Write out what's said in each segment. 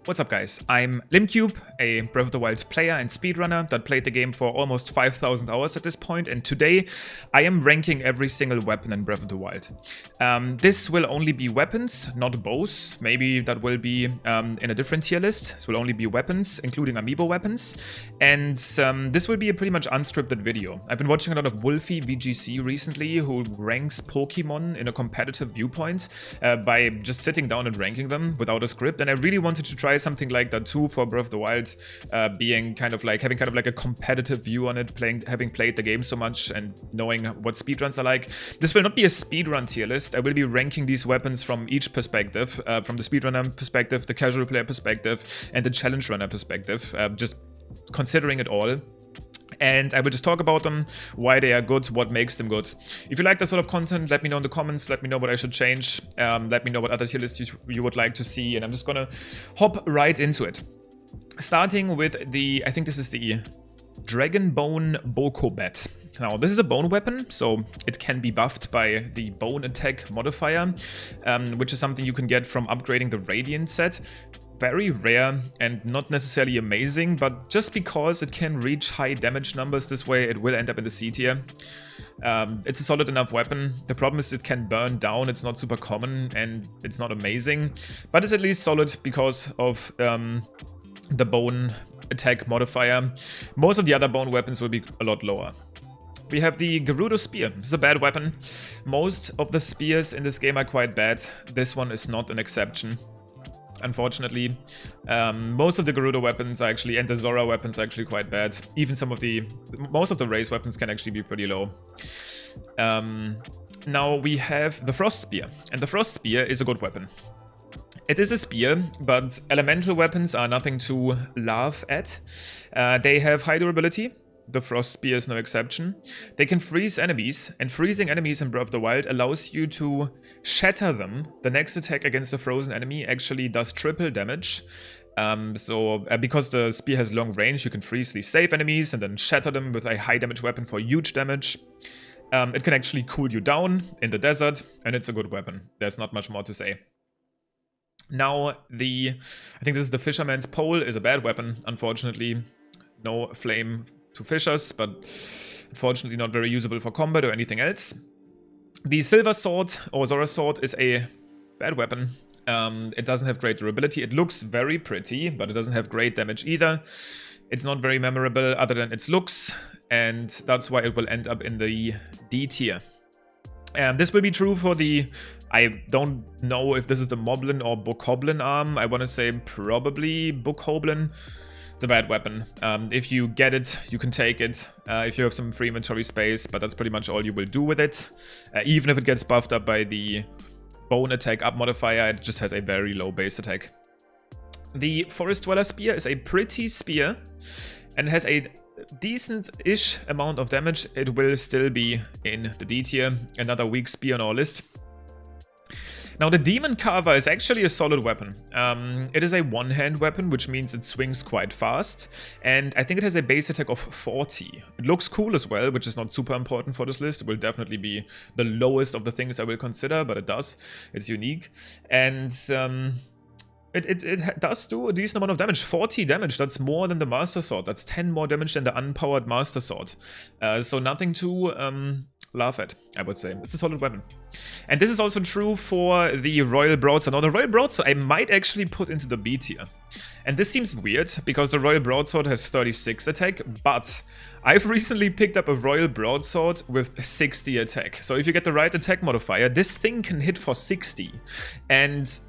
What's up guys, I'm Limcube, a Breath of the Wild player and speedrunner that played the game for almost 5,000 hours at this point, and today I am ranking every single weapon in Breath of the Wild. This will only be weapons, not bows. Maybe that will be in a different tier list. This will only be weapons, including Amiibo weapons, and this will be a pretty much unscripted video. I've been watching a lot of Wolfie VGC recently, who ranks Pokemon in a competitive viewpoint by just sitting down and ranking them without a script, and I really wanted to try something like that too for Breath of the Wild, being having a competitive view on it, having played the game so much and knowing what speedruns are like. This will not be a speedrun tier list. I will be ranking these weapons from each perspective, from the speedrunner perspective, the casual player perspective, and the challenge runner perspective, just considering it all. And I will just talk about them, why they are good, what makes them good. If you like that sort of content, let me know in the comments, let me know what I should change, let me know what other tier lists you would like to see, and I'm just gonna hop right into it. Starting with I think this is the Dragon Bone Bokobat. Now, this is a bone weapon, so it can be buffed by the bone attack modifier, which is something you can get from upgrading the Radiant set. Very rare and not necessarily amazing, but just because it can reach high damage numbers this way, it will end up in the C tier. It's a solid enough weapon. The problem is it can burn down, it's not super common, and it's not amazing, but it's at least solid because of the bone attack modifier. Most of the other bone weapons will be a lot lower. We have the Gerudo Spear. This is a bad weapon. Most of the spears in this game are quite bad. This one is not an exception. Unfortunately, most of the Gerudo weapons are actually, and the Zora weapons are actually quite bad. Even most of the race weapons can actually be pretty low. Now we have the Frost Spear, and the Frost Spear is a good weapon. It is a spear, but elemental weapons are nothing to laugh at. They have high durability. The Frost Spear is no exception. They can freeze enemies, and freezing enemies in Breath of the Wild allows you to shatter them. The next attack against a frozen enemy actually does triple damage. Because the spear has long range, you can freeze these safe enemies and then shatter them with a high damage weapon for huge damage. It can actually cool you down in the desert, and it's a good weapon. There's not much more to say. Now, I think this is the Fisherman's Pole, is a bad weapon, unfortunately. No flame to fishers, but unfortunately not very usable for combat or anything else. The Silver Sword, or Zora Sword, is a bad weapon. It doesn't have great durability. It looks very pretty, but it doesn't have great damage either. It's not very memorable other than its looks, and that's why it will end up in the D tier. This will be true for I don't know if this is the Moblin or Bokoblin arm. I want to say probably Bokoblin. It's a bad weapon. If you get it, you can take it if you have some free inventory space, but that's pretty much all you will do with it. Even if it gets buffed up by the bone attack up modifier, it just has a very low base attack. The Forest Dweller Spear is a pretty spear and has a decent-ish amount of damage. It will still be in the D tier, another weak spear on our list. Now, the Demon Carver is actually a solid weapon. It is a one-hand weapon, which means it swings quite fast, and I think it has a base attack of 40. It looks cool as well, which is not super important for this list. It will definitely be the lowest of the things I will consider, but it does. It's unique, and it does do a decent amount of damage. 40 damage, that's more than the Master Sword. That's 10 more damage than the unpowered Master Sword. So nothing to laugh at, I would say. It's a solid weapon. And this is also true for the Royal Broadsword. Now, the Royal Broadsword I might actually put into the B tier. And this seems weird, because the Royal Broadsword has 36 attack, but I've recently picked up a Royal Broadsword with 60 attack. So if you get the right attack modifier, this thing can hit for 60. And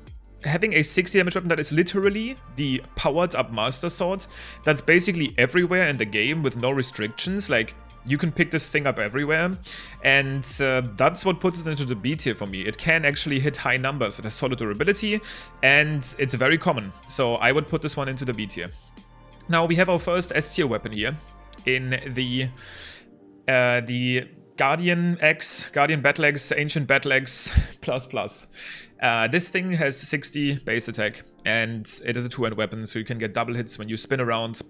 having a 60 damage weapon that is literally the powered up Master Sword, that's basically everywhere in the game with no restrictions. Like, you can pick this thing up everywhere, and that's what puts it into the B tier for me. It can actually hit high numbers, it has solid durability, and it's very common. So I would put this one into the B tier. Now we have our first S tier weapon here in the Guardian Battle Axe, Ancient Battle Axe plus. This thing has 60 base attack, and it is a two-hand weapon, so you can get double hits when you spin around.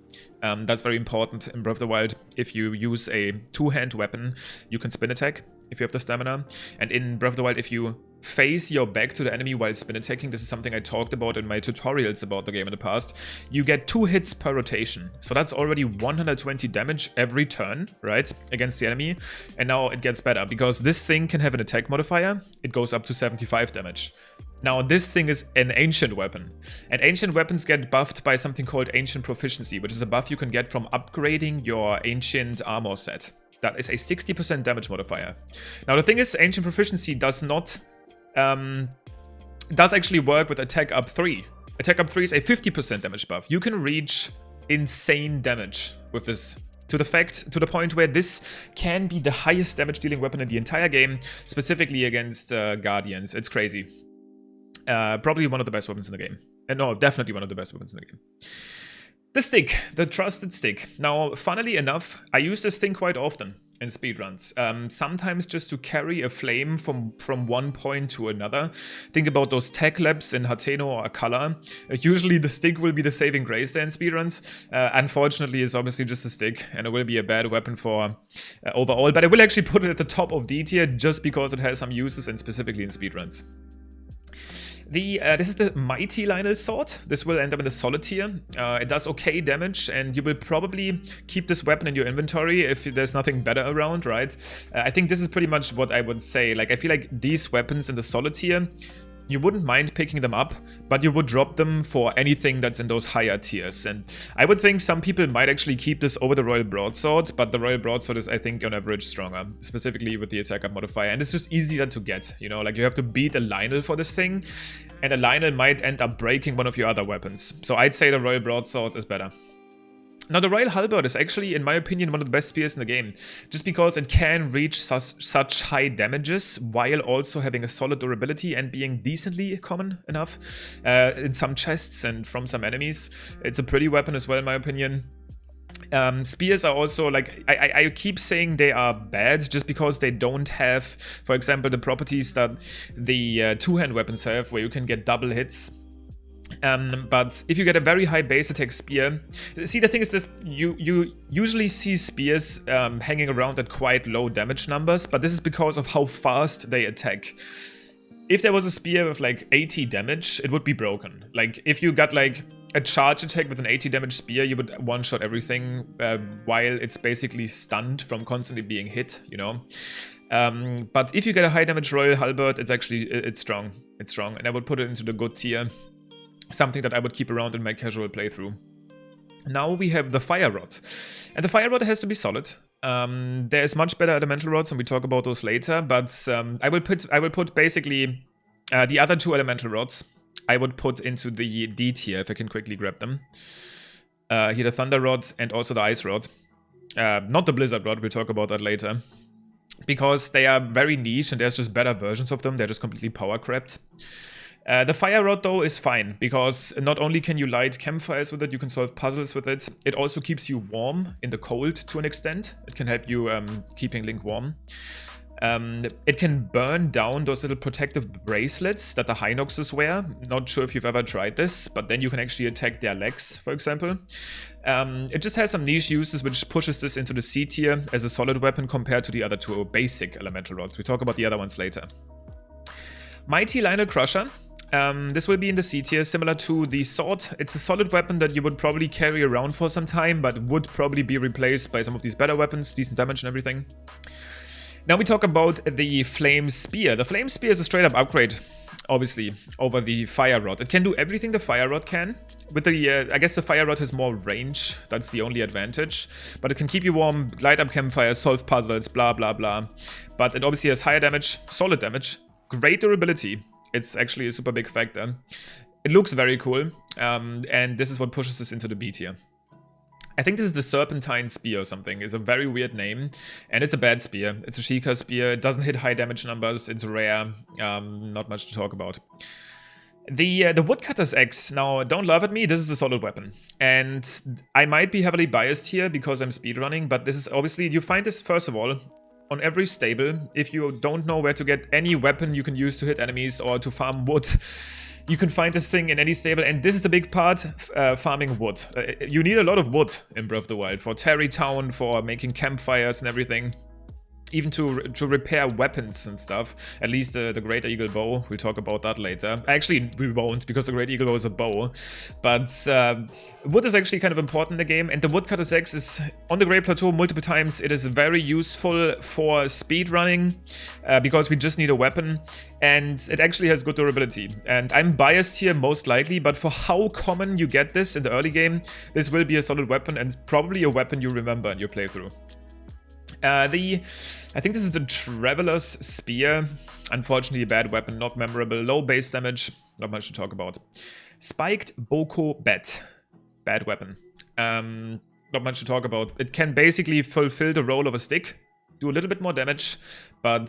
That's very important in Breath of the Wild. If you use a two-hand weapon, you can spin attack, if you have the stamina. And in Breath of the Wild, if you face your back to the enemy while spin attacking, this is something I talked about in my tutorials about the game in the past, you get 2 hits per rotation. So that's already 120 damage every turn, right, against the enemy. And now it gets better, because this thing can have an attack modifier. It goes up to 75 damage. Now, this thing is an ancient weapon, and ancient weapons get buffed by something called Ancient Proficiency, which is a buff you can get from upgrading your ancient armor set. That is a 60% damage modifier. Now, the thing is, Ancient Proficiency does not does actually work with Attack Up 3. Attack Up 3 is a 50% damage buff. You can reach insane damage with this, to the point where this can be the highest damage dealing weapon in the entire game, specifically against Guardians. It's crazy. Probably one of the best weapons in the game. No, definitely one of the best weapons in the game. The stick, the trusted stick. Now, funnily enough, I use this thing quite often in speedruns. Sometimes just to carry a flame from one point to another. Think about those tech labs in Hateno or Akala. Usually the stick will be the saving grace there in speedruns. Unfortunately, it's obviously just a stick, and it will be a bad weapon for overall. But I will actually put it at the top of D tier just because it has some uses, and specifically in speedruns. This is the Mighty Linel sword. This will end up in the solid tier. It does okay damage, and you will probably keep this weapon in your inventory if there's nothing better around, right? I think this is pretty much what I would say. Like, I feel like these weapons in the solid tier, you wouldn't mind picking them up, but you would drop them for anything that's in those higher tiers. And I would think some people might actually keep this over the Royal Broadsword, but the Royal Broadsword is, I think, on average stronger, specifically with the attack up modifier. And it's just easier to get, you know, like you have to beat a Linel for this thing, and a Linel might end up breaking one of your other weapons. So I'd say the Royal Broadsword is better. Now, the Royal Halberd is actually, in my opinion, one of the best spears in the game, just because it can reach such high damages while also having a solid durability and being decently common enough in some chests and from some enemies. It's a pretty weapon as well, in my opinion. Spears are also, like, I keep saying they are bad just because they don't have, for example, the properties that the two-hand weapons have, where you can get double hits. But if you get a very high base attack spear, see, the thing is this, you usually see spears hanging around at quite low damage numbers, but this is because of how fast they attack. If there was a spear with like 80 damage, it would be broken. Like, if you got like a charge attack with an 80 damage spear, you would one-shot everything while it's basically stunned from constantly being hit, you know? But if you get a high damage Royal Halberd, it's strong. It's strong, and I would put it into the good tier. Something that I would keep around in my casual playthrough. Now we have the Fire Rod. And the Fire Rod has to be solid. There's much better elemental rods, and we talk about those later, but I will put basically the other two elemental rods I would put into the D tier, if I can quickly grab them. Here the Thunder Rod and also the Ice Rod. Not the Blizzard Rod, we'll talk about that later. Because they are very niche and there's just better versions of them, they're just completely power crapped. The Fire Rod, though, is fine, because not only can you light campfires with it, you can solve puzzles with it. It also keeps you warm in the cold to an extent. It can help you keeping Link warm. It can burn down those little protective bracelets that the Hinoxes wear. Not sure if you've ever tried this, but then you can actually attack their legs, for example. It just has some niche uses, which pushes this into the C tier as a solid weapon compared to the other two basic elemental rods. We talk about the other ones later. Mighty Linel Crusher. This will be in the C tier, similar to the sword. It's a solid weapon that you would probably carry around for some time, but would probably be replaced by some of these better weapons, decent damage and everything. Now we talk about the Flame Spear. The Flame Spear is a straight up upgrade, obviously, over the Fire Rod. It can do everything the Fire Rod can. With the, I guess the Fire Rod has more range, that's the only advantage. But it can keep you warm, light up campfires, solve puzzles, blah blah blah. But it obviously has higher damage, solid damage, great durability. It's actually a super big factor. It looks very cool, and this is what pushes us into the B tier. I think this is the Serpentine Spear or something. It's a very weird name, and it's a bad spear. It's a Sheikah spear. It doesn't hit high damage numbers. It's rare. Not much to talk about. The Woodcutter's Axe. Now, don't laugh at me. This is a solid weapon, and I might be heavily biased here because I'm speedrunning. But this is obviously, you find this first of all on every stable. If you don't know where to get any weapon you can use to hit enemies or to farm wood, you can find this thing in any stable, and this is the big part, farming wood. You need a lot of wood in Breath of the Wild for Tarrytown, for making campfires and everything. even to repair weapons and stuff. At least the Great Eagle Bow, we'll talk about that later. Actually, we won't, because the Great Eagle Bow is a bow. But wood is actually kind of important in the game, and the Woodcutter's Axe is on the Great Plateau multiple times. It is very useful for speedrunning, because we just need a weapon, and it actually has good durability. And I'm biased here, most likely, but for how common you get this in the early game, this will be a solid weapon, and probably a weapon you remember in your playthrough. I think this is the Traveler's Spear. Unfortunately, a bad weapon, not memorable. Low base damage, not much to talk about. Spiked Boko Bat. Bad weapon. Not much to talk about. It can basically fulfill the role of a stick, do a little bit more damage, but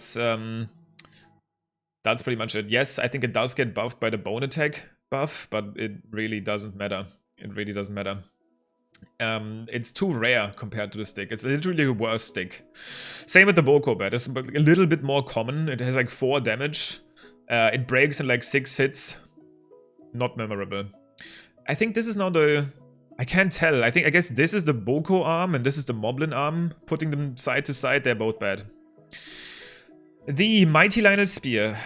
that's pretty much it. Yes, I think it does get buffed by the bone attack buff, but it really doesn't matter. It really doesn't matter. It's too rare compared to the stick. It's literally a worse stick. Same with the Boko Bat. It's a little bit more common. It has like 4 damage. It breaks in like 6 hits. Not memorable. I think this is now the... I can't tell. I guess this is the Boko arm and this is the Moblin arm. Putting them side to side, they're both bad. The Mighty Linel Spear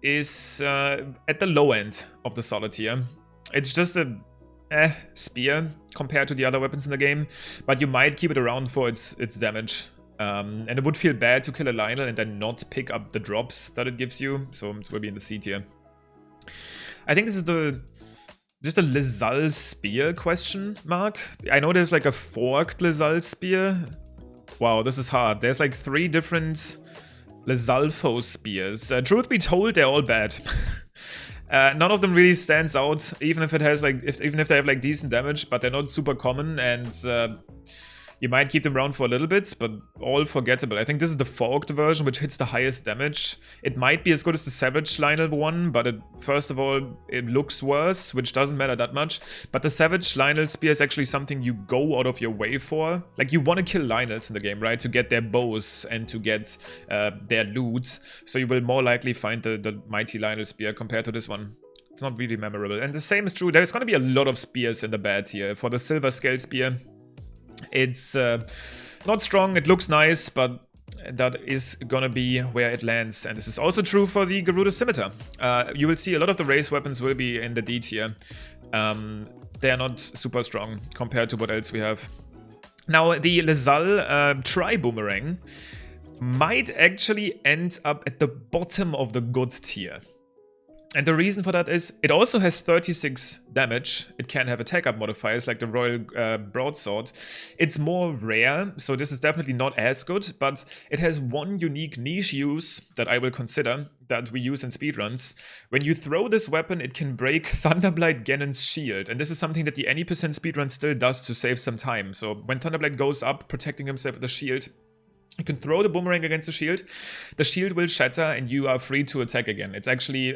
is at the low end of the solid tier. It's just a spear compared to the other weapons in the game, but you might keep it around for its damage. And it would feel bad to kill a Linel and then not pick up the drops that it gives you, so it will be in the C tier. I think this is just a Lizal Spear question mark. I know there's like a forked Lizal Spear. Wow, this is hard. There's like 3 different Lizalfo spears. Truth be told, they're all bad. None of them really stands out, even if it has like, even if they have like decent damage, but they're not super common, and you might keep them around for a little bit, but all forgettable. I think this is the forked version, which hits the highest damage. It might be as good as the Savage Linel one, but first of all, it looks worse, which doesn't matter that much. But the Savage Linel Spear is actually something you go out of your way for. Like, you want to kill Linels in the game, right? To get their bows and to get their loot. So you will more likely find the Mighty Linel Spear compared to this one. It's not really memorable. And the same is true. There's going to be a lot of spears in the bad tier. For the Silver Scale Spear, it's not strong, it looks nice, but that is gonna be where it lands. And this is also true for the Gerudo Scimitar. You will see a lot of the race weapons will be in the D tier. They are not super strong compared to what else we have. Now, the Lizal Tri-Boomerang might actually end up at the bottom of the good tier. And the reason for that is, it also has 36 damage. It can have attack-up modifiers like the Royal Broadsword. It's more rare, so this is definitely not as good, but it has one unique niche use that I will consider, that we use in speedruns. When you throw this weapon, it can break Thunderblight Ganon's shield, and this is something that the any % speedrun still does to save some time. So when Thunderblight goes up, protecting himself with the shield, you can throw the boomerang against the shield will shatter, and you are free to attack again. It's actually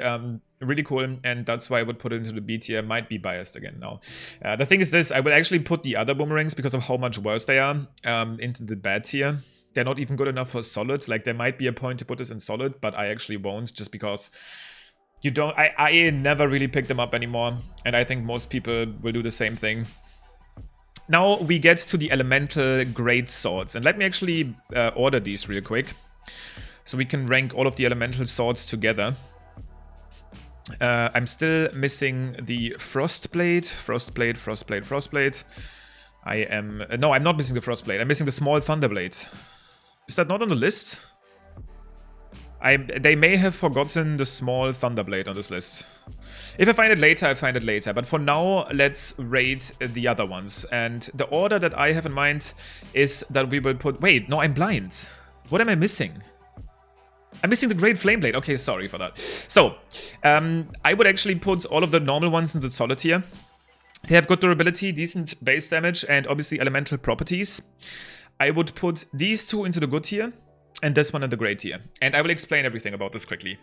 really cool, and that's why I would put it into the B tier. Might be biased again now. The thing is this, I will actually put the other boomerangs, because of how much worse they are, into the bad tier. They're not even good enough for solid. Like, there might be a point to put this in solid, but I actually won't, just because you don't... I never really pick them up anymore, and I think most people will do the same thing. Now we get to the elemental great swords, and let me actually order these real quick, so we can rank all of the elemental swords together. I'm still missing the Frostblade. No, I'm not missing the Frostblade. I'm missing the small Thunderblade. Is that not on the list? They may have forgotten the small Thunderblade on this list. If I find it later, I find it later. But for now, let's rate the other ones. And the order that I have in mind is that we will put... Wait, no, I'm blind. What am I missing? I'm missing the Great Flame Blade. Okay, sorry for that. So, I would actually put all of the normal ones into the solid tier. They have good durability, decent base damage, and obviously elemental properties. I would put these two into the good tier, and this one in the great tier. And I will explain everything about this quickly.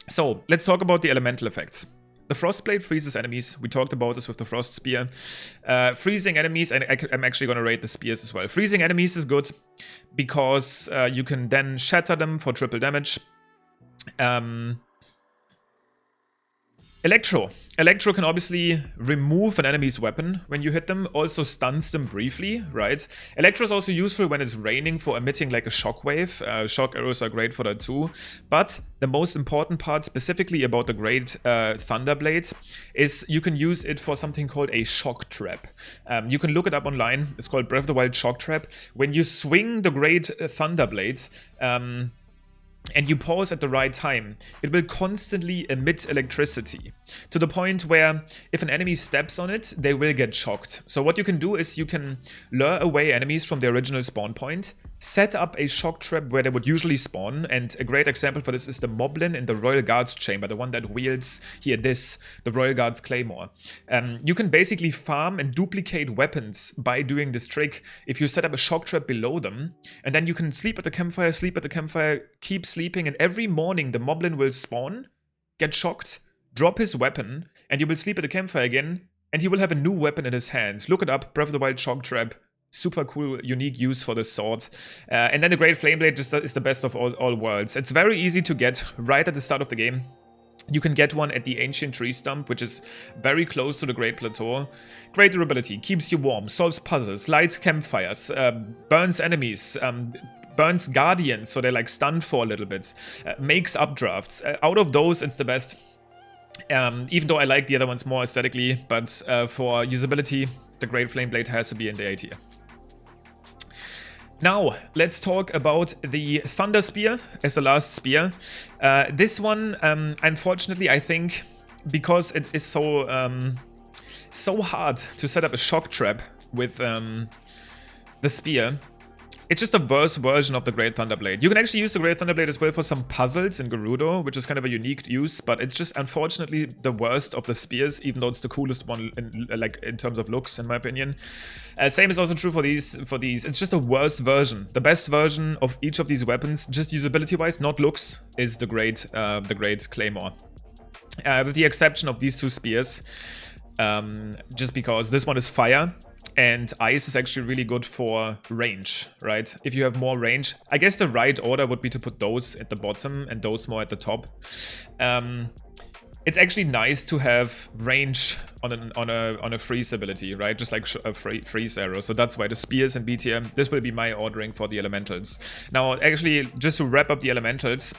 So, let's talk about the elemental effects. The Frostblade freezes enemies. We talked about this with the Frost Spear. Freezing enemies, and I'm actually going to rate the spears as well. Freezing enemies is good because you can then shatter them for triple damage. Electro. Electro can obviously remove an enemy's weapon when you hit them, also stuns them briefly, right? Electro is also useful when it's raining for emitting like a shockwave. Shock arrows are great for that too. But the most important part specifically about the great Thunderblade is you can use it for something called a shock trap. You can look it up online. It's called Breath of the Wild shock trap. When you swing the great Thunderblade, and you pause at the right time, it will constantly emit electricity to the point where if an enemy steps on it, they will get shocked. So what you can do is you can lure away enemies from the original spawn point, set up a shock trap where they would usually spawn, and a great example for this is the Moblin in the Royal Guard's chamber, the one that wields here the Royal Guard's claymore. You can basically farm and duplicate weapons by doing this trick if you set up a shock trap below them, and then you can sleep at the campfire, keep sleeping, and every morning the Moblin will spawn, get shocked, drop his weapon, and you will sleep at the campfire again, and he will have a new weapon in his hand. Look it up, Breath of the Wild shock trap. Super cool, unique use for this sword. And then the Great Flameblade just is the best of all worlds. It's very easy to get right at the start of the game. You can get one at the Ancient Tree Stump, which is very close to the Great Plateau. Great durability, keeps you warm, solves puzzles, lights campfires, burns enemies, burns guardians so they're like stunned for a little bit, makes updrafts. Out of those, it's the best. Even though I like the other ones more aesthetically, but for usability, the Great Flameblade has to be in the A tier. Now, let's talk about the Thunder Spear as the last spear. This one, unfortunately, I think, because it is so hard to set up a shock trap with the spear, it's just a worse version of the Great Thunderblade. You can actually use the Great Thunderblade as well for some puzzles in Gerudo, which is kind of a unique use, but it's just unfortunately the worst of the spears, even though it's the coolest one in terms of looks, in my opinion. Same is also true for these. It's just a worse version. The best version of each of these weapons, just usability-wise, not looks, is the Great Claymore. With the exception of these two spears, just because this one is fire, and ice is actually really good for range, right? If you have more range, I guess the right order would be to put those at the bottom and those more at the top. It's actually nice to have range on a freeze ability, right? Just like a freeze arrow. So that's why the spears and B tier. This will be my ordering for the elementals. Now, actually, just to wrap up the elementals,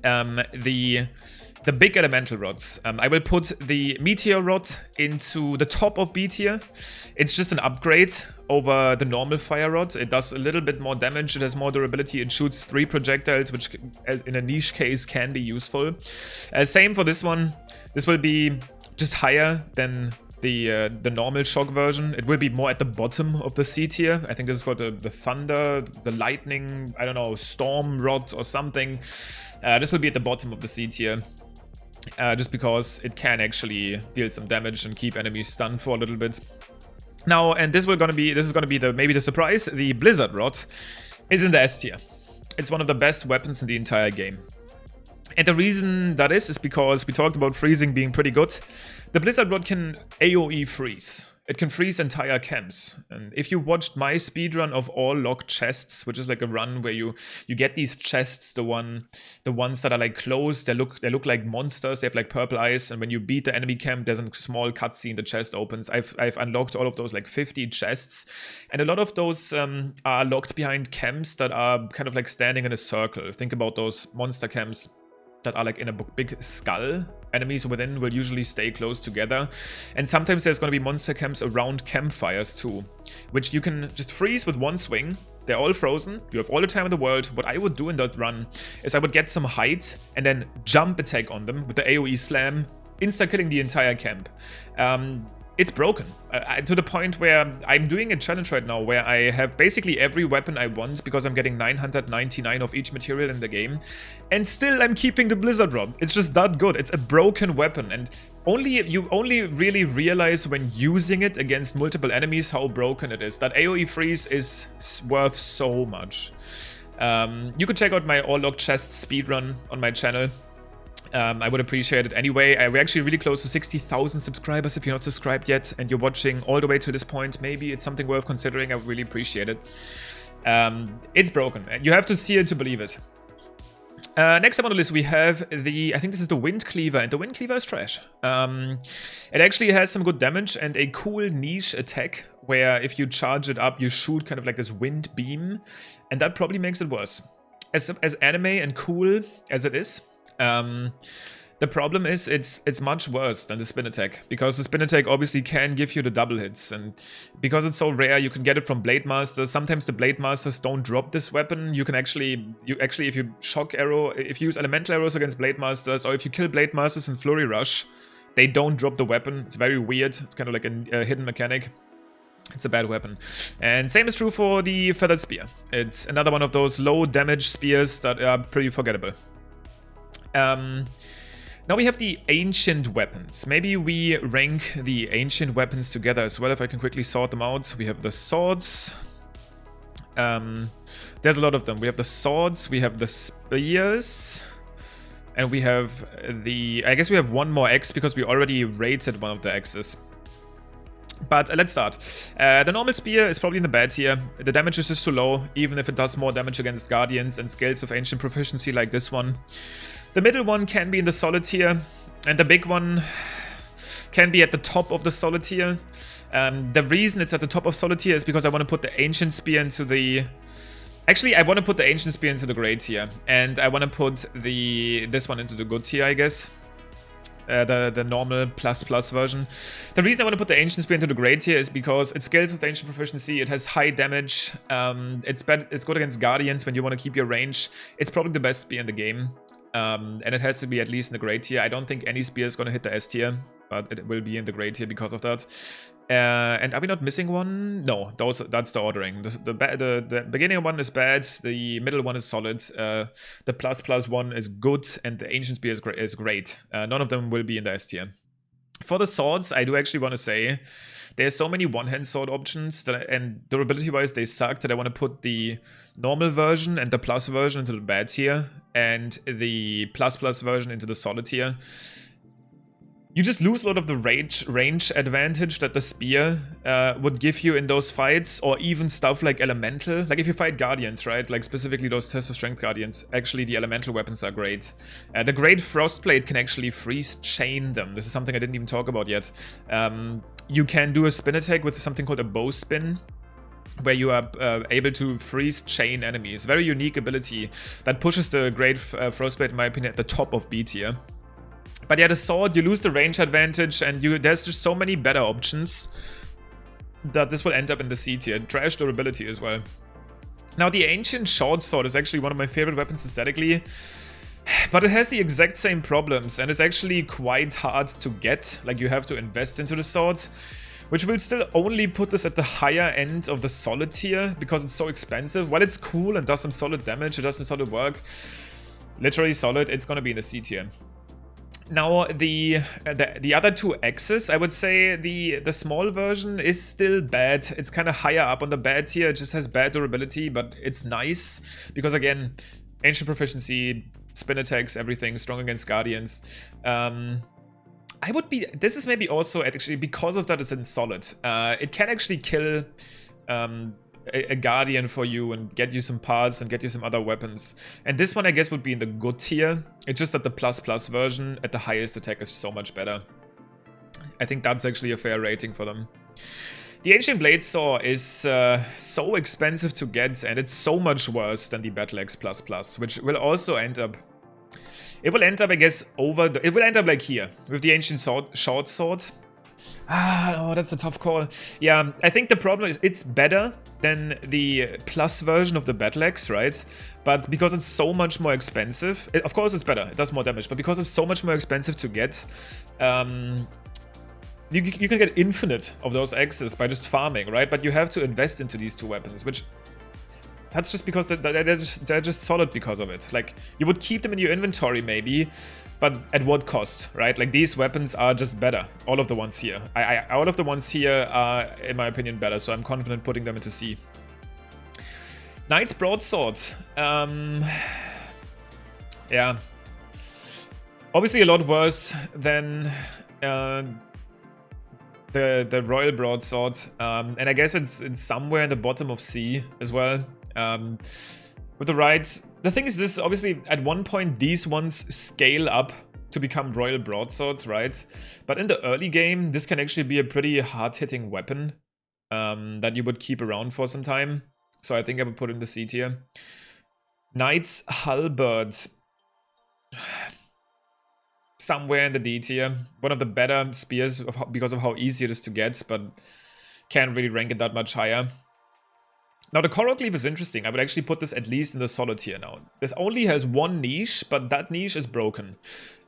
the big elemental rods. I will put the meteor rod into the top of B tier. It's just an upgrade over the normal fire rod. It does a little bit more damage. It has more durability. It shoots 3 projectiles, which in a niche case can be useful. Same for this one. This will be just higher than the normal shock version. It will be more at the bottom of the C tier. I think this is called the thunder, the lightning, I don't know, storm rod or something. This will be at the bottom of the C tier. Just because it can actually deal some damage and keep enemies stunned for a little bit. Now, and this is gonna be maybe the surprise. The Blizzard Rod is in the S tier. It's one of the best weapons in the entire game. And the reason that is because we talked about freezing being pretty good. The Blizzard Rod can AoE freeze. It can freeze entire camps. And if you watched my speedrun of all locked chests, which is like a run where you get these chests, the ones that are like closed, they look like monsters, they have like purple eyes, and when you beat the enemy camp, there's a small cutscene, the chest opens. I've unlocked all of those, like 50 chests, and a lot of those are locked behind camps that are kind of like standing in a circle. Think about those monster camps that are like in a big skull. Enemies within will usually stay close together. And sometimes there's going to be monster camps around campfires too, which you can just freeze with one swing. They're all frozen. You have all the time in the world. What I would do in that run is I would get some height and then jump attack on them with the AoE slam, insta-killing the entire camp. It's broken to the point where I'm doing a challenge right now where I have basically every weapon I want because I'm getting 999 of each material in the game, and still I'm keeping the Blizzard Rod. It's just that good. It's a broken weapon, and you only really realize when using it against multiple enemies how broken it is. That AoE freeze is worth so much. You could check out my all locked chest speedrun on my channel. I would appreciate it anyway. We're actually really close to 60,000 subscribers. If you're not subscribed yet and you're watching all the way to this point, maybe it's something worth considering. I would really appreciate it. It's broken. You have to see it to believe it. Next up on the list we have I think this is the Wind Cleaver, and the Wind Cleaver is trash. It actually has some good damage and a cool niche attack, where if you charge it up, you shoot kind of like this wind beam, and that probably makes it worse. As anime and cool as it is, the problem is it's much worse than the spin attack, because the spin attack obviously can give you the double hits, and because it's so rare, you can get it from Blade Masters. Sometimes the Blade Masters don't drop this weapon. You can actually if you shock arrow, if you use elemental arrows against Blade Masters, or if you kill Blade Masters in Flurry Rush, they don't drop the weapon. It's very weird. It's kind of like a hidden mechanic. It's a bad weapon. And same is true for the Feathered Spear. It's another one of those low damage spears that are pretty forgettable. Now we have the Ancient Weapons. Maybe we rank the Ancient Weapons together as well, if I can quickly sort them out. We have the swords. There's a lot of them. We have the swords, we have the spears, and we have the... I guess we have one more X because we already rated one of the X's. But let's start. The normal spear is probably in the bad tier. The damage is just too low, even if it does more damage against guardians and scales of ancient proficiency like this one. The middle one can be in the solid tier, and the big one can be at the top of the solid tier. The reason it's at the top of solid tier is because I want to put the ancient spear into the... Actually, I want to put the ancient spear into the great tier, and I want to put this one into the good tier, I guess. The normal plus version. The reason I want to put the ancient spear into the great tier is because it scales with ancient proficiency. It has high damage. It's good against guardians when you want to keep your range. It's probably the best spear in the game, and it has to be at least in the great tier. I don't think any spear is going to hit the S tier, but it will be in the great tier because of that. And are we not missing one? No, that's the ordering. The beginning one is bad, the middle one is solid, the plus one is good, and the ancient spear is great. None of them will be in the S tier. For the swords, I do actually want to say there's so many one-hand sword options and durability-wise they suck, that I want to put the normal version and the plus version into the bad tier, and the plus version into the solid tier. You just lose a lot of the range advantage that the spear would give you in those fights, or even stuff like elemental. Like if you fight guardians, right? Like specifically those test of strength guardians, actually the elemental weapons are great. The great frostblade can actually freeze chain them. This is something I didn't even talk about yet. You can do a spin attack with something called a bow spin, where you are able to freeze chain enemies. Very unique ability that pushes the great frostblade, in my opinion, at the top of B tier. But yeah, the sword, you lose the range advantage, and there's just so many better options that this will end up in the C tier. Trash durability as well. Now, the ancient short sword is actually one of my favorite weapons aesthetically, but it has the exact same problems, and it's actually quite hard to get. Like, you have to invest into the sword, which will still only put this at the higher end of the solid tier because it's so expensive. While it's cool and does some solid damage, it does some solid work, literally solid, it's gonna be in the C tier. Now, the other two X's, I would say the small version is still bad. It's kind of higher up on the bad tier. It just has bad durability, but it's nice because, again, ancient proficiency, spin attacks, everything, strong against guardians. This is maybe also actually because of that it's in solid. It can actually kill a guardian for you and get you some parts and get you some other weapons. And this one, I guess, would be in the good tier. It's just that the plus version at the highest attack is so much better. I think that's actually a fair rating for them. The Ancient Blade Saw is so expensive to get, and it's so much worse than the Battle Axe plus, which will also end up... It will end up, I guess, it will end up like here, with the Ancient Short Sword. Oh, that's a tough call. Yeah, I think the problem is it's better than the plus version of the Battle Axe, right? But because it's so much more expensive, of course it's better, it does more damage, but because it's so much more expensive to get, you can get infinite of those axes by just farming, right? But you have to invest into these two weapons, which... That's just because they're just solid because of it. Like, you would keep them in your inventory maybe, but at what cost, right? Like, these weapons are just better. All of the ones here. All of the ones here are, in my opinion, better, so I'm confident putting them into C. Knight's Broadsword. Yeah. Obviously a lot worse than the Royal Broadsword. And I guess it's somewhere in the bottom of C as well. With with the right... The thing is this, obviously, at one point, these ones scale up to become royal broadswords, right? But in the early game, this can actually be a pretty hard-hitting weapon that you would keep around for some time. So I think I would put in the C tier. Knight's Halberds. Somewhere in the D tier. One of the better spears because of how easy it is to get, but can't really rank it that much higher. Now, the Coral Cleave is interesting. I would actually put this at least in the solid tier now. This only has one niche, but that niche is broken.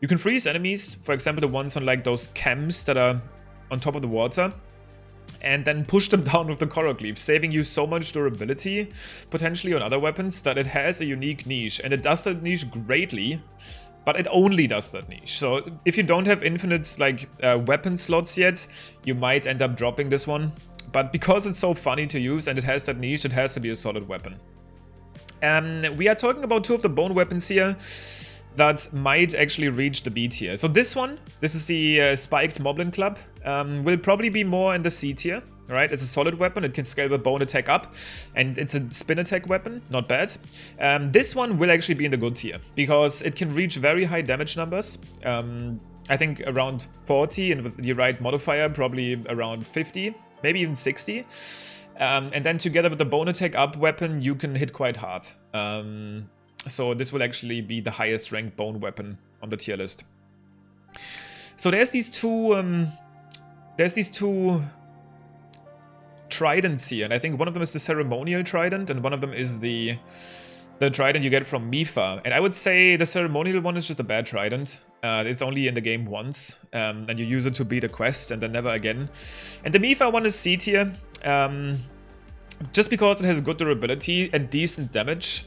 You can freeze enemies, for example, the ones on like those camps that are on top of the water, and then push them down with the Coral Cleave, saving you so much durability, potentially on other weapons, that it has a unique niche. And it does that niche greatly, but it only does that niche. So if you don't have infinite like weapon slots yet, you might end up dropping this one. But because it's so funny to use and it has that niche, it has to be a solid weapon. We are talking about two of the bone weapons here that might actually reach the B tier. So this one, this is the Spiked Moblin Club, will probably be more in the C tier. Right, it's a solid weapon, it can scale the bone attack up, and it's a spin attack weapon, not bad. This one will actually be in the good tier, because it can reach very high damage numbers. I think around 40, and with the right modifier, probably around 50, maybe even 60. And then together with the bone attack up weapon, you can hit quite hard. So this will actually be the highest ranked bone weapon on the tier list. So there's these two tridents here, and I think one of them is the ceremonial trident, and one of them is the trident you get from Mifa. And I would say the ceremonial one is just a bad trident. It's only in the game once, and you use it to beat a quest and then never again. And the Mifa one is C tier, just because it has good durability and decent damage,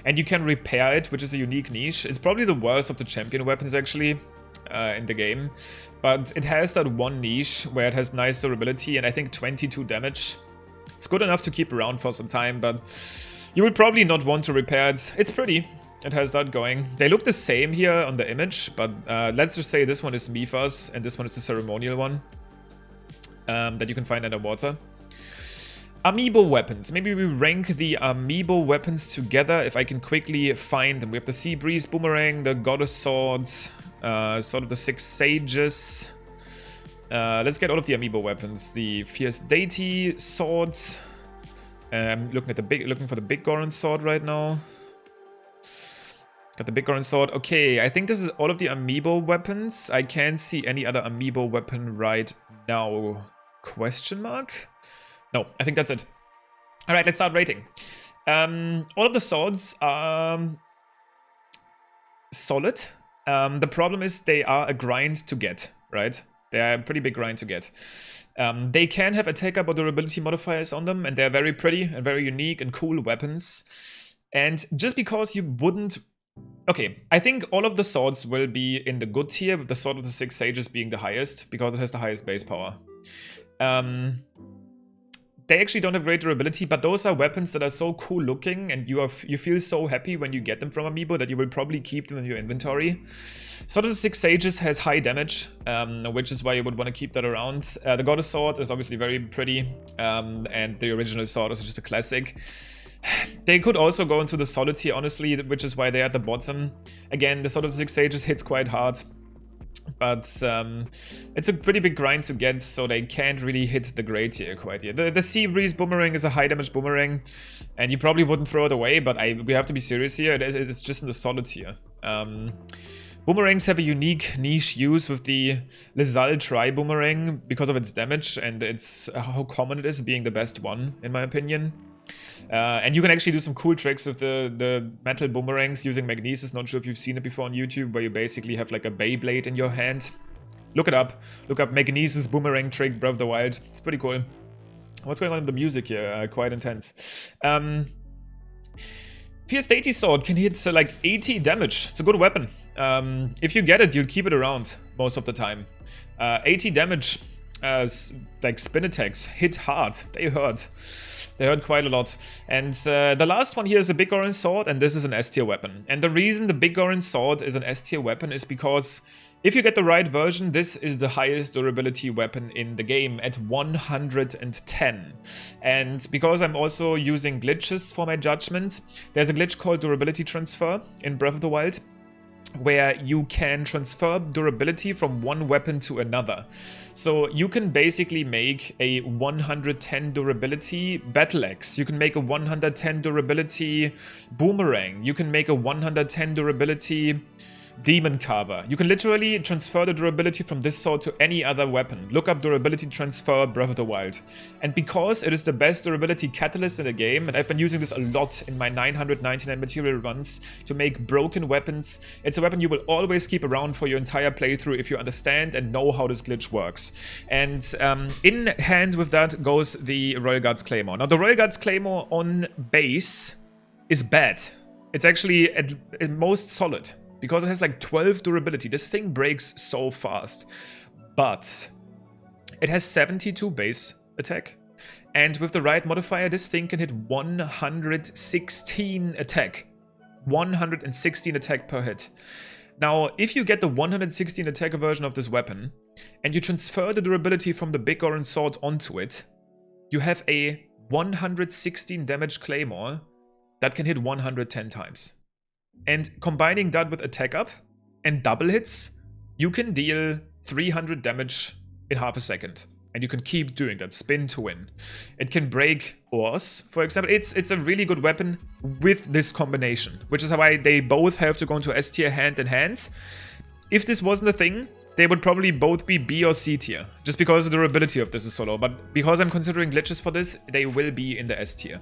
and you can repair it, which is a unique niche. It's probably the worst of the champion weapons actually in the game, but it has that one niche where it has nice durability and I think 22 damage. It's good enough to keep around for some time, but you will probably not want to repair it. It's pretty. It has that going. They look the same here on the image, but let's just say this one is Mifa's and this one is the ceremonial one that you can find underwater. Amiibo weapons. Maybe we rank the Amiibo weapons together if I can quickly find them. We have the Sea Breeze Boomerang, the Goddess Swords, sort of the Six Sages. Let's get all of the Amiibo weapons. The Fierce Deity Swords. I'm looking for the Big Goron Sword right now. Got the Big Goron Sword. Okay, I think this is all of the Amiibo weapons. I can't see any other Amiibo weapon right now. Question mark? No, I think that's it. Alright, let's start rating. All of the swords are solid. The problem is they are a grind to get, right? They are a pretty big grind to get. They can have attack up or durability modifiers on them, and they're very pretty and very unique and cool weapons. And just because you wouldn't... Okay, I think all of the swords will be in the good tier, with the Sword of the Six Sages being the highest, because it has the highest base power. They actually don't have great durability, but those are weapons that are so cool looking, and you feel so happy when you get them from Amiibo that you will probably keep them in your inventory. Sword of the Six Sages has high damage, which is why you would want to keep that around. The Goddess Sword is obviously very pretty, and the original sword is just a classic. They could also go into the solid tier, honestly, which is why they're at the bottom. Again, the Sword of the Six Sages hits quite hard, but it's a pretty big grind to get, so they can't really hit the grey tier quite yet. The Sea Breeze Boomerang is a high damage boomerang, and you probably wouldn't throw it away, but we have to be serious here. It's just in the solid tier. Boomerangs have a unique niche use with the Lizal Tri-Boomerang because of its damage and its how common it is, being the best one, in my opinion. And you can actually do some cool tricks with the metal boomerangs using magnesis. Not sure if you've seen it before on YouTube, where you basically have like a Beyblade in your hand. Look it up. Look up magnesis boomerang trick, Breath of the Wild. It's pretty cool. What's going on in the music here? Quite intense. Fierce Deity Sword can hit like 80 damage. It's a good weapon. If you get it, you'll keep it around most of the time. 80 damage, like spin attacks, hit hard. They hurt. They hurt quite a lot. And the last one here is a Big Goron Sword, and this is an S tier weapon. And the reason the Big Goron Sword is an S tier weapon is because If you get the right version, this is the highest durability weapon in the game at 110. And because I'm also using glitches for my judgment, there's a glitch called durability transfer in Breath of the Wild, where you can transfer durability from one weapon to another. So you can basically make a 110 durability battle axe, you can make a 110 durability boomerang, you can make a 110 durability demon carver. You can literally transfer the durability from this sword to any other weapon. Look up durability transfer Breath of the Wild. And because it is the best durability catalyst in the game, and I've been using this a lot in my 999 material runs to make broken weapons, it's a weapon you will always keep around for your entire playthrough if you understand and know how this glitch works. And in hand with that goes the Royal Guards Claymore. Now the Royal Guards Claymore on base is bad. It's actually at most solid, because it has like 12 durability. This thing breaks so fast. But it has 72 base attack. And with the right modifier, this thing can hit 116 attack. 116 attack per hit. Now, if you get the 116 attack version of this weapon, and you transfer the durability from the big orange sword onto it, you have a 116 damage claymore that can hit 110 times. And combining that with attack up and double hits, you can deal 300 damage in half a second. And you can keep doing that, spin to win. It can break ores, for example. It's a really good weapon with this combination, which is why they both have to go into S tier hand in hand. If this wasn't a thing, they would probably both be B or C tier, just because the durability of this is so low. But because I'm considering glitches for this, they will be in the S tier.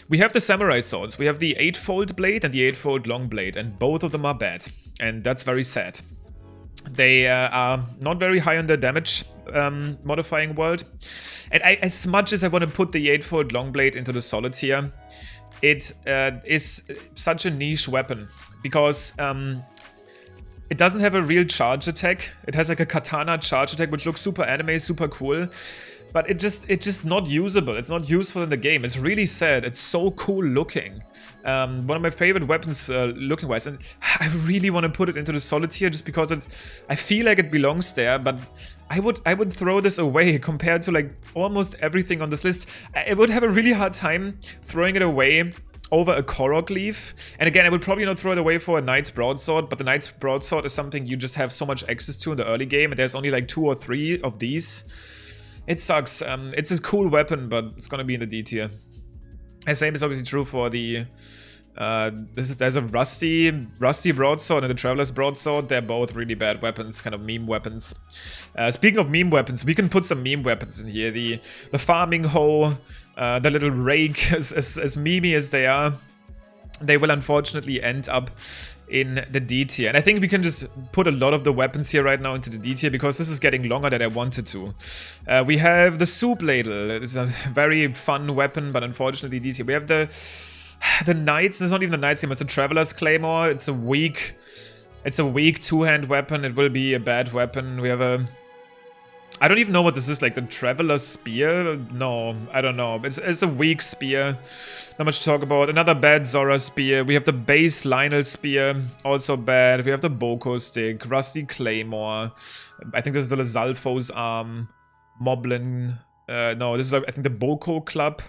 We have the samurai swords. We have the 8-fold blade and the 8-fold long blade, and both of them are bad. And that's very sad. They are not very high on the damage modifying world. And as much as I want to put the 8-fold long blade into the solid tier, it is such a niche weapon. Because it doesn't have a real charge attack. It has like a katana charge attack, which looks super anime, super cool. But it's just not usable. It's not useful in the game. It's really sad. It's so cool looking. One of my favorite weapons looking wise. And I really want to put it into the solid tier just because I feel like it belongs there. But I would throw this away compared to like almost everything on this list. I would have a really hard time throwing it away over a Korok leaf. And again, I would probably not throw it away for a Knight's Broadsword, but the Knight's Broadsword is something you just have so much access to in the early game, and there's only like 2 or 3 of these. It sucks. It's a cool weapon, but it's gonna be in the D tier. The same is obviously true for the... there's a Rusty Broadsword and the Traveler's Broadsword. They're both really bad weapons, kind of meme weapons. Speaking of meme weapons, we can put some meme weapons in here. The farming hoe, the little rake, as memey as they are, they will unfortunately end up in the D tier. And I think we can just put a lot of the weapons here right now into the D tier because this is getting longer than I wanted to. We have the Soup Ladle. It's a very fun weapon, but unfortunately D tier. We have the Knights. It's not even the Knights anymore. It's a Traveler's Claymore. It's a weak 2-hand weapon. It will be a bad weapon. We have a... I don't even know what this is, like the Traveler's Spear? No, I don't know. It's a weak spear. Not much to talk about. Another bad Zora Spear. We have the base Linel Spear, also bad. We have the Boko Stick, Rusty Claymore. I think this is the Zalfo's Arm. Moblin. No, this is I think the Boko Club.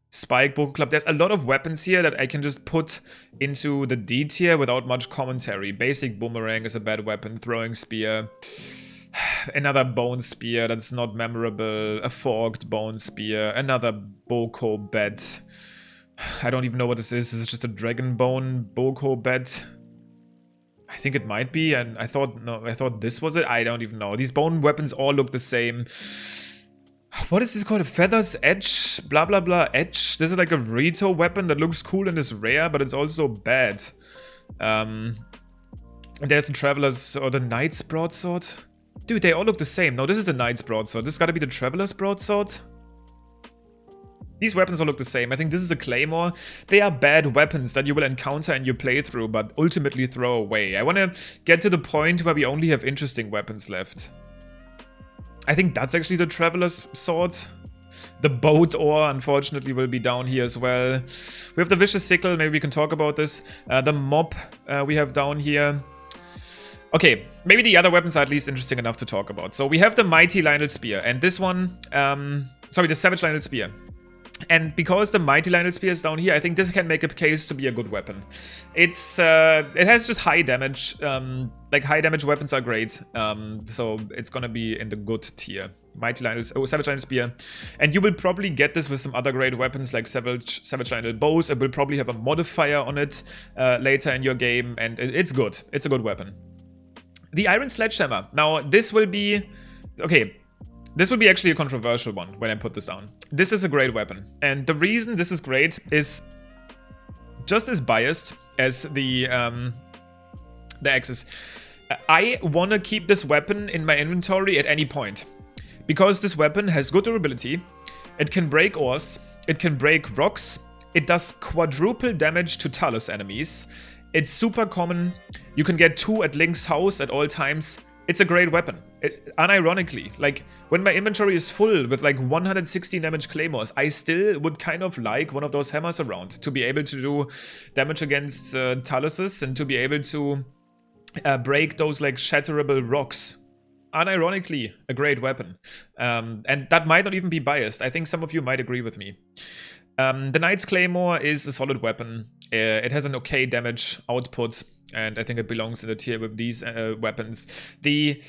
Spike Boko Club. There's a lot of weapons here that I can just put into the D tier without much commentary. Basic Boomerang is a bad weapon. Throwing Spear. Another Bone Spear that's not memorable. A Forked Bone Spear. Another Boko Bet. I don't even know what this is. Is it just a Dragon Bone Boko Bet? I think it might be, and I thought this was it. I don't even know. These bone weapons all look the same. What is this called? A Feather's Edge? Blah blah blah Edge. This is like a Rito weapon that looks cool and is rare, but it's also bad. There's the Traveler's or the Knight's Broadsword. Dude, they all look the same. No, this is the Knight's Broadsword. This gotta be the Traveler's Broadsword. These weapons all look the same. I think this is a Claymore. They are bad weapons that you will encounter in your playthrough, but ultimately throw away. I want to get to the point where we only have interesting weapons left. I think that's actually the Traveler's Sword. The Boat Ore, unfortunately, will be down here as well. We have the Vicious Sickle. Maybe we can talk about this. The Mob we have down here. Okay, maybe the other weapons are at least interesting enough to talk about. So we have the Mighty Linel Spear, and this one, sorry, the Savage Linel Spear. And because the Mighty Linel Spear is down here, I think this can make a case to be a good weapon. It's it has just high damage. Like high damage weapons are great. So it's gonna be in the good tier. Mighty Linel, Savage Linel Spear. And you will probably get this with some other great weapons like Savage Linel Bows. It will probably have a modifier on it later in your game, and it's good. It's a good weapon. The Iron Sledgehammer. Now, this will be... Okay, this will be actually a controversial one when I put this down. This is a great weapon. And the reason this is great is just as biased as the axes. I want to keep this weapon in my inventory at any point. Because this weapon has good durability. It can break ores. It can break rocks. It does quadruple damage to Talus enemies. It's super common. You can get 2 at Link's house at all times. It's a great weapon. Unironically, like when my inventory is full with like 160 damage claymores, I still would kind of like one of those hammers around to be able to do damage against Taluses and to be able to break those like shatterable rocks. Unironically, a great weapon. And that might not even be biased. I think some of you might agree with me. The Knight's Claymore is a solid weapon. It has an okay damage output, and I think it belongs in the tier with these weapons. The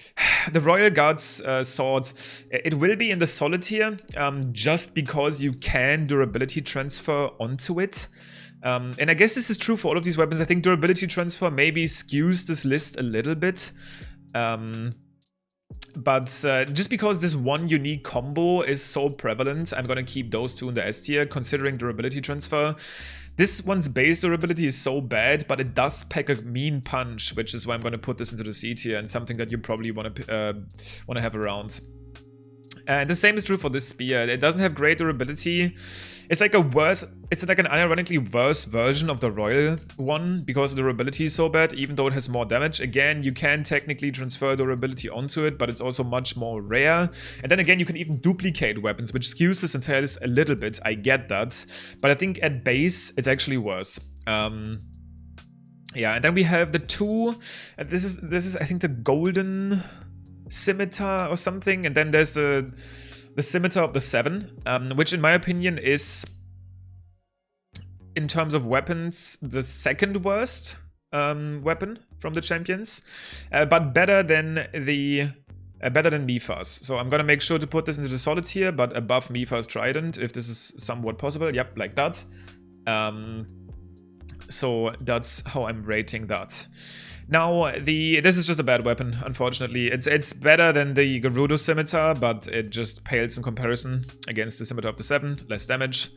Royal Guard's sword, it will be in the solid tier, just because you can durability transfer onto it. And I guess this is true for all of these weapons. I think durability transfer maybe skews this list a little bit. But just because this one unique combo is so prevalent, I'm gonna keep those two in the S tier, considering durability transfer. This one's base durability is so bad, but it does pack a mean punch, which is why I'm gonna put this into the C tier, and something that you probably wanna have around. And the same is true for this spear. It doesn't have great durability. It's like an unironically worse version of the Royal one because the durability is so bad, even though it has more damage. Again, you can technically transfer durability onto it, but it's also much more rare. And then again, you can even duplicate weapons, which skews this entire list a little bit. I get that. But I think at base, it's actually worse. Yeah, and then we have the two. This is I think the golden scimitar or something, and then there's the scimitar of the 7, which in my opinion is, in terms of weapons, the second worst weapon from the champions, but better than Mifa's. So I'm gonna make sure to put this into the solid tier, but above Mifa's trident, if this is somewhat possible. Yep, like that. So that's how I'm rating that. Now, this is just a bad weapon, unfortunately. It's better than the Gerudo Scimitar, but it just pales in comparison against the Scimitar of the 7. Less damage.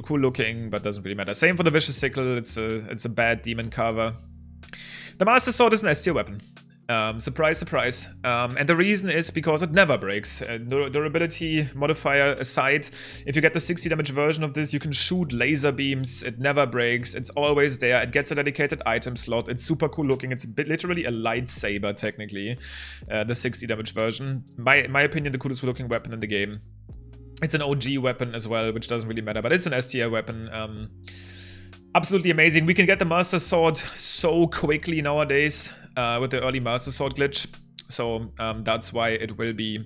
Cool looking, but doesn't really matter. Same for the Vicious Sickle. It's a bad demon carver. The Master Sword is an S tier weapon. Surprise, surprise. And the reason is because it never breaks. Durability modifier aside, if you get the 60 damage version of this, you can shoot laser beams. It never breaks. It's always there. It gets a dedicated item slot. It's super cool looking. It's literally a lightsaber, technically. The 60 damage version. In my opinion, the coolest looking weapon in the game. It's an OG weapon as well, which doesn't really matter, but it's an S tier weapon. Absolutely amazing. We can get the Master Sword so quickly nowadays with the early Master Sword glitch. So that's why it will be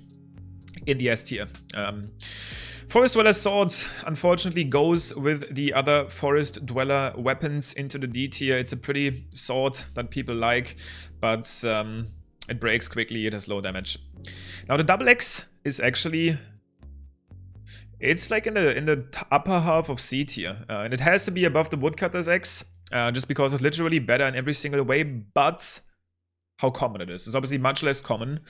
in the S tier. Forest Dweller Swords, unfortunately, goes with the other Forest Dweller weapons into the D tier. It's a pretty sword that people like, but it breaks quickly. It has low damage. Now the Double X is actually... It's like in the upper half of C tier, and it has to be above the Woodcutter's X, just because it's literally better in every single way, but how common it is. It's obviously much less common,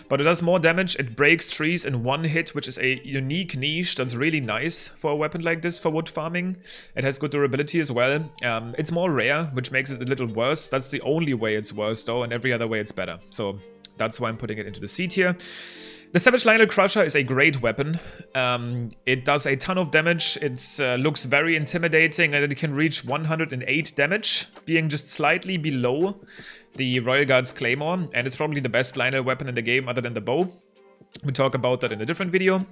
but it does more damage. It breaks trees in one hit, which is a unique niche that's really nice for a weapon like this for wood farming. It has good durability as well. It's more rare, which makes it a little worse. That's the only way it's worse, though, and every other way it's better. So that's why I'm putting it into the C tier. The Savage Linel Crusher is a great weapon. It does a ton of damage. It looks very intimidating, and it can reach 108 damage, being just slightly below the Royal Guard's Claymore, and it's probably the best Linel weapon in the game other than the bow. We talk about that in a different video.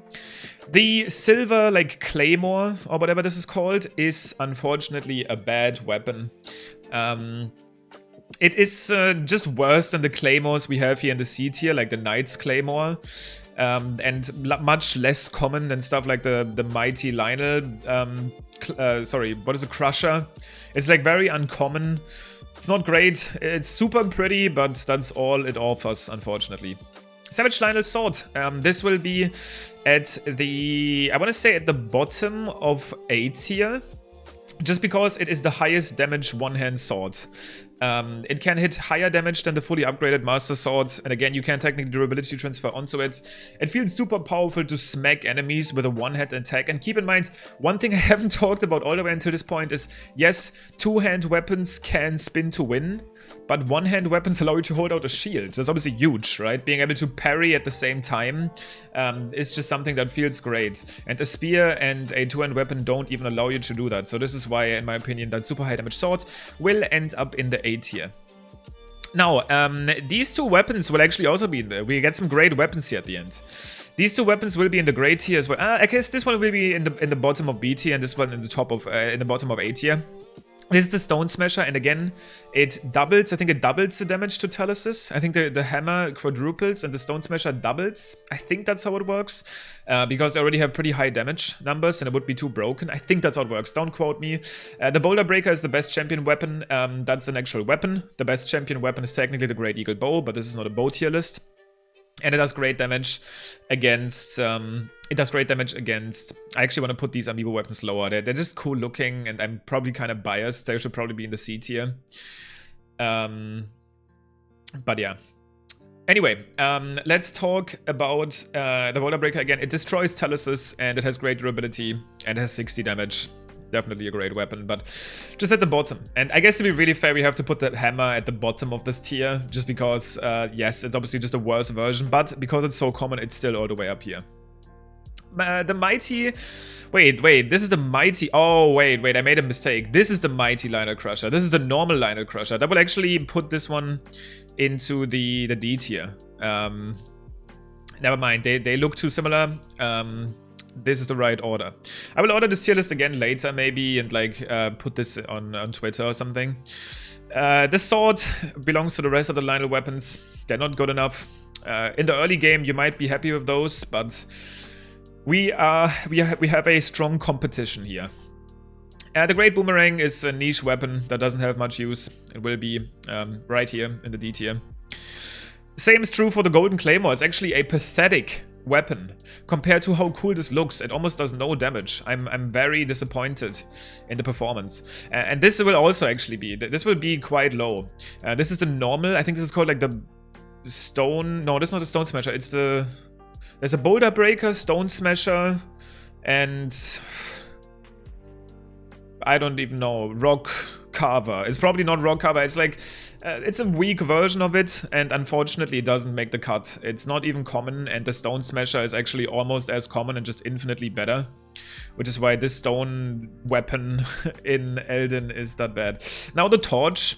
The silver, like, Claymore, or whatever this is called, is unfortunately a bad weapon. It is just worse than the claymores we have here in the C tier, like the Knight's Claymore. And much less common than stuff like the mighty Linel. Sorry, what is a Crusher? It's like very uncommon. It's not great. It's super pretty, but that's all it offers, unfortunately. Savage Linel Sword. This will be at the, I want to say at the bottom of A tier. Just because it is the highest damage one-hand sword. It can hit higher damage than the fully upgraded Master Sword, and again, you can technically durability transfer onto it. It feels super powerful to smack enemies with a one-hand attack, and keep in mind, one thing I haven't talked about all the way until this point is, yes, two-hand weapons can spin to win, but one-hand weapons allow you to hold out a shield. That's obviously huge, right? Being able to parry at the same time is just something that feels great. And a spear and a two-hand weapon don't even allow you to do that. So this is why, in my opinion, that super high damage sword will end up in the A tier. Now, these two weapons will actually also be in there. We get some great weapons here at the end. These two weapons will be in the great tier as well. I guess this one will be in the bottom of B tier, and this one in the top of in the bottom of A tier. This is the Stone Smasher, and again, it doubles. I think it doubles the damage to Telesis. I think the hammer quadruples and the Stone Smasher doubles. I think that's how it works, because they already have pretty high damage numbers, and it would be too broken. I think that's how it works. Don't quote me. The Boulder Breaker is the best champion weapon. That's an actual weapon. The best champion weapon is technically the Great Eagle Bow, but this is not a bow tier list. And it does great damage against, I actually want to put these Amiibo weapons lower. They're just cool looking, and I'm probably kind of biased. They should probably be in the C tier. But yeah. Anyway, let's talk about the Boulder Breaker again. It destroys Telesis, and it has great durability, and it has 60 damage. Definitely a great weapon, but just at the bottom. And I guess to be really fair, we have to put the hammer at the bottom of this tier, just because, yes, it's obviously just a worse version, but because it's so common, it's still all the way up here. The mighty... Wait, this is the mighty... Oh, wait, I made a mistake. This is the mighty Linel Crusher. This is the normal Linel Crusher. That will actually put this one into the D tier. Never mind, they look too similar. This is the right order. I will order this tier list again later, maybe, and like put this on Twitter or something. This sword belongs to the rest of the Linel weapons. They're not good enough. In the early game, you might be happy with those, but we have a strong competition here. The Great Boomerang is a niche weapon that doesn't have much use. It will be right here in the D tier. Same is true for the Golden Claymore. It's actually a pathetic weapon compared to how cool this looks. It almost does no damage. I'm very disappointed in the performance, and this will also actually be, this will be quite low. This is the normal. I think this is called like the stone. No, this is not a Stone Smasher. It's the, there's a Boulder Breaker, Stone Smasher, and I don't even know, Rock Carver. It's probably not Rock Carver. It's like, it's a weak version of it, and unfortunately it doesn't make the cut. It's not even common, and the Stone Smasher is actually almost as common and just infinitely better, which is why this stone weapon in Elden is that bad. Now the torch.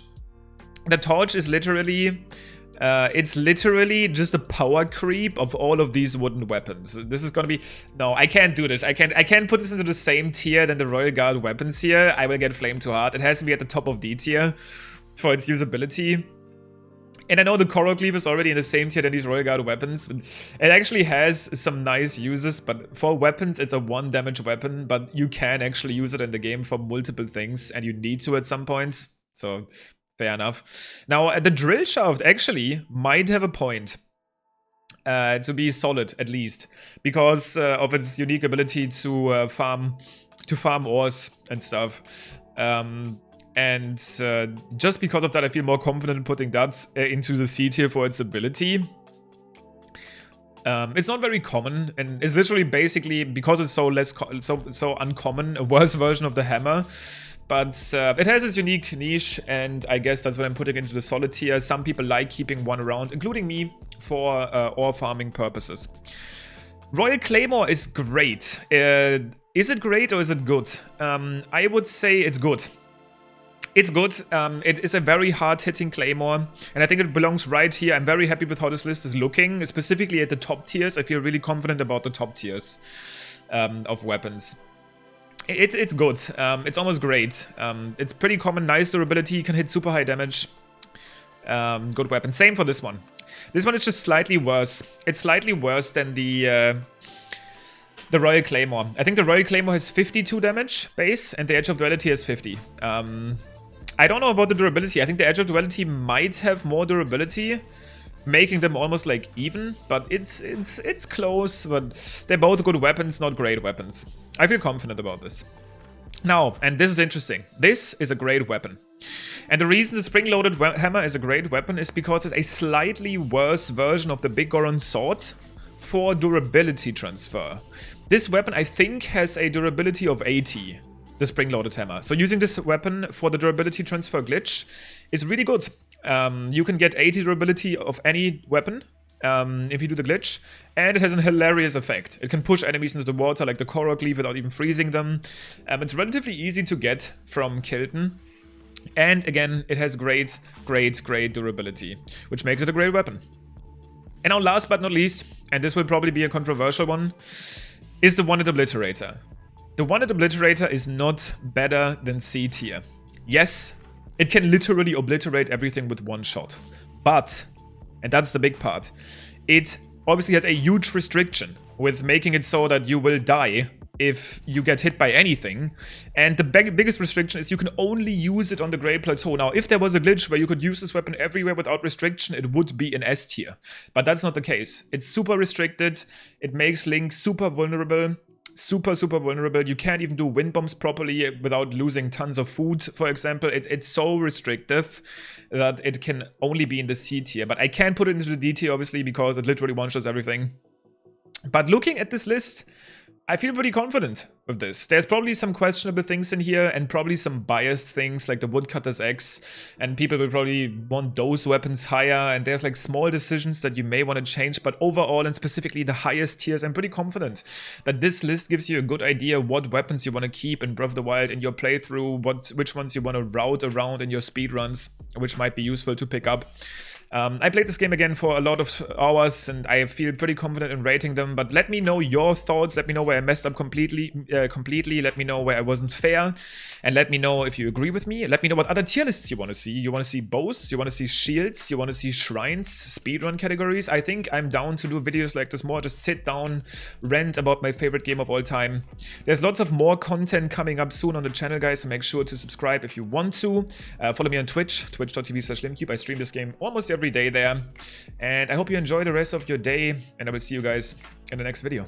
The torch is literally... it's literally just a power creep of all of these wooden weapons. This is gonna be... No, I can't do this. I can't put this into the same tier than the Royal Guard weapons here. I will get flamed too hard. It has to be at the top of D tier for its usability. And I know the Coral Cleave is already in the same tier than these Royal Guard weapons. It actually has some nice uses, but for weapons, it's a 1 damage weapon, but you can actually use it in the game for multiple things, and you need to at some points. So... fair enough. Now, the drill shaft actually might have a point to be solid, at least, because of its unique ability to farm ores and stuff. And just because of that, I feel more confident in putting that into the C tier for its ability. It's not very common, and it's literally basically, because it's so uncommon, a worse version of the hammer. But it has its unique niche, and I guess that's what I'm putting into the solid tier. Some people like keeping one around, including me, for ore farming purposes. Royal Claymore is great. Is it great or is it good? I would say it's good. It's good. It is a very hard-hitting Claymore, and I think it belongs right here. I'm very happy with how this list is looking, specifically at the top tiers. I feel really confident about the top tiers of weapons. It's good. It's almost great. It's pretty common, nice durability, can hit super high damage. good weapon. Same for this one. This one is just slightly worse. It's slightly worse than the Royal Claymore. I think the Royal Claymore has 52 damage base, and the Edge of Duality has 50. I don't know about the durability. I think the Edge of Duality might have more durability, making them almost like even, but it's close. But they're both good weapons, not great weapons. I feel confident about this. Now, and this is interesting. This is a great weapon. And the reason the spring-loaded hammer is a great weapon is because it's a slightly worse version of the Big Goron sword for durability transfer. This weapon, I think, has a durability of 80, the spring-loaded hammer. So using this weapon for the durability transfer glitch is really good. You can get 80 durability of any weapon if you do the glitch, and it has an hilarious effect. It can push enemies into the water like the Korok Leaf without even freezing them. It's relatively easy to get from Kilton. And again, it has great durability, which makes it a great weapon. And now last but not least, and this will probably be a controversial one, is the One-Hit Obliterator. The One-Hit Obliterator is not better than C tier. Yes, it can literally obliterate everything with one shot. But, and that's the big part, it obviously has a huge restriction with making it so that you will die if you get hit by anything. And the biggest restriction is you can only use it on the Great Plateau. Now, if there was a glitch where you could use this weapon everywhere without restriction, it would be an S tier. But that's not the case. It's super restricted. It makes Link super vulnerable. Super vulnerable. You can't even do wind bombs properly without losing tons of food, for example. It's so restrictive that it can only be in the C tier. But I can't put it into the D tier, obviously, because it literally one-shots everything. But looking at this list, I feel pretty confident with this. There's probably some questionable things in here and probably some biased things like the Woodcutter's X, and people will probably want those weapons higher, and there's like small decisions that you may want to change, but overall and specifically the highest tiers, I'm pretty confident that this list gives you a good idea what weapons you want to keep in Breath of the Wild in your playthrough, which ones you want to route around in your speedruns, which might be useful to pick up. I played this game again for a lot of hours, and I feel pretty confident in rating them, but let me know your thoughts. Let me know where I messed up completely. Let me know where I wasn't fair, and let me know if you agree with me. Let me know what other tier lists you want to see. You want to see bows? You want to see shields? You want to see shrines? Speedrun categories? I think I'm down to do videos like this more. Just sit down, rant about my favorite game of all time. There's lots of more content coming up soon on the channel, guys, so make sure to subscribe if you want to. Follow me on Twitch, twitch.tv/limcube. I stream this game almost every day there. And I hope you enjoy the rest of your day, and I will see you guys in the next video.